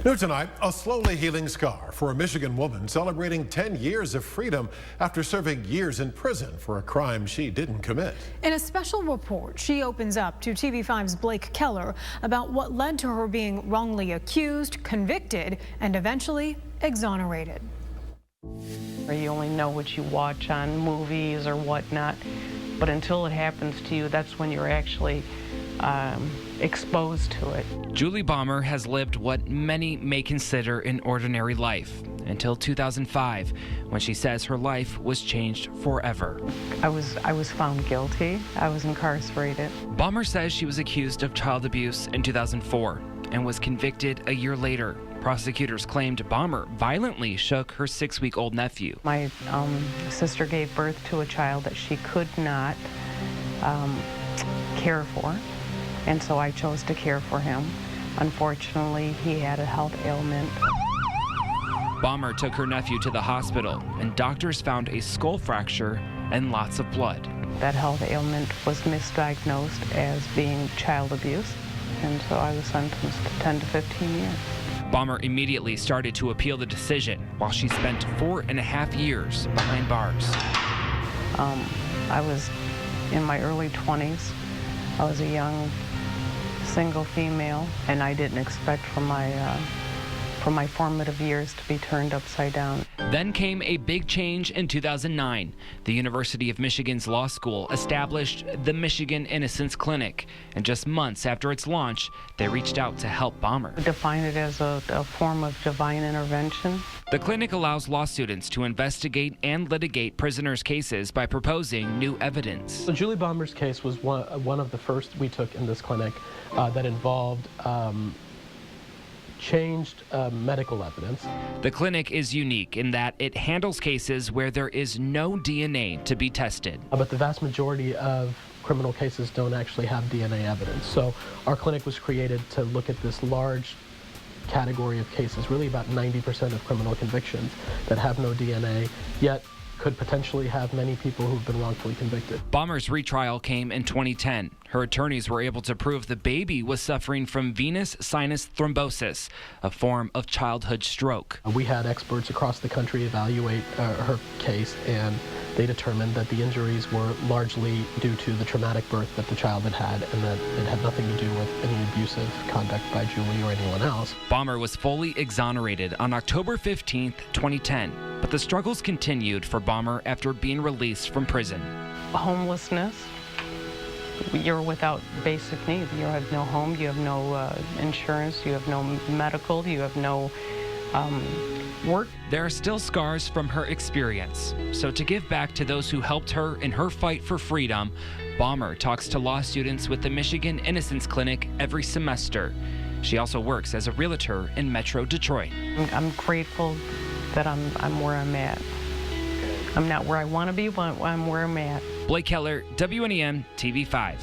New tonight, a slowly healing scar for a Michigan woman celebrating 10 years of freedom after serving years in prison for a crime she didn't commit. In a special report, she opens up to TV5's Blake Keller about what led to her being wrongly accused, convicted, and eventually exonerated. You only know what you watch on movies or whatnot, but until it happens to you, that's when you're actually exposed to it. Julie Bomber has lived what many may consider an ordinary life until 2005, when she says her life was changed forever. I was found guilty. I was incarcerated. Bomber says she was accused of child abuse in 2004 and was convicted a year later. Prosecutors claimed Bomber violently shook her 6-week-old nephew. My sister gave birth to a child that she could not care for, and so I chose to care for him. Unfortunately, he had a health ailment. Bomber took her nephew to the hospital, and doctors found a skull fracture and lots of blood. That health ailment was misdiagnosed as being child abuse, and so I was sentenced to 10 to 15 years. Bomber immediately started to appeal the decision, while she spent 4.5 years behind bars. I was in my early 20s. I was a young, single female, and I didn't expect for my formative years to be turned upside down. Then came a big change in 2009. The University of Michigan's law school established the Michigan Innocence Clinic, and just months after its launch, they reached out to help Bomber. Define it as a form of divine intervention. The clinic allows law students to investigate and litigate prisoners' cases by proposing new evidence. So Julie Bomber's case was one of the first we took in this clinic that involved changed medical evidence. The clinic is unique in that it handles cases where there is no DNA to be tested. But the vast majority of criminal cases don't actually have DNA evidence. So our clinic was created to look at this large category of cases, really about 90% of criminal convictions that have no DNA, yet could potentially have many people who've been wrongfully convicted. Bomber's retrial came in 2010. Her attorneys were able to prove the baby was suffering from venous sinus thrombosis, a form of childhood stroke. We had experts across the country evaluate her case, and they determined that the injuries were largely due to the traumatic birth that the child had had, and that it had nothing to do with any abusive conduct by Julie or anyone else. Bomber was fully exonerated on October 15, 2010, but the struggles continued for Bomber after being released from prison. Homelessness. You're without basic needs. You have no home, you have no insurance, you have no medical, you have no work. There are still scars from her experience. So to give back to those who helped her in her fight for freedom, Bomber talks to law students with the Michigan Innocence Clinic every semester. She also works as a realtor in Metro Detroit. I'm grateful that I'm where I'm at. I'm not where I want to be, but I'm where I'm at. Blake Keller, WNEMTV5.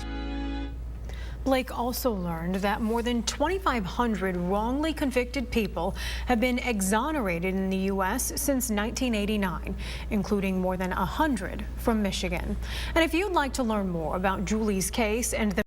Blake also learned that more than 2,500 wrongly convicted people have been exonerated in the U.S. since 1989, including more than 100 from Michigan. And if you'd like to learn more about Julie's case and the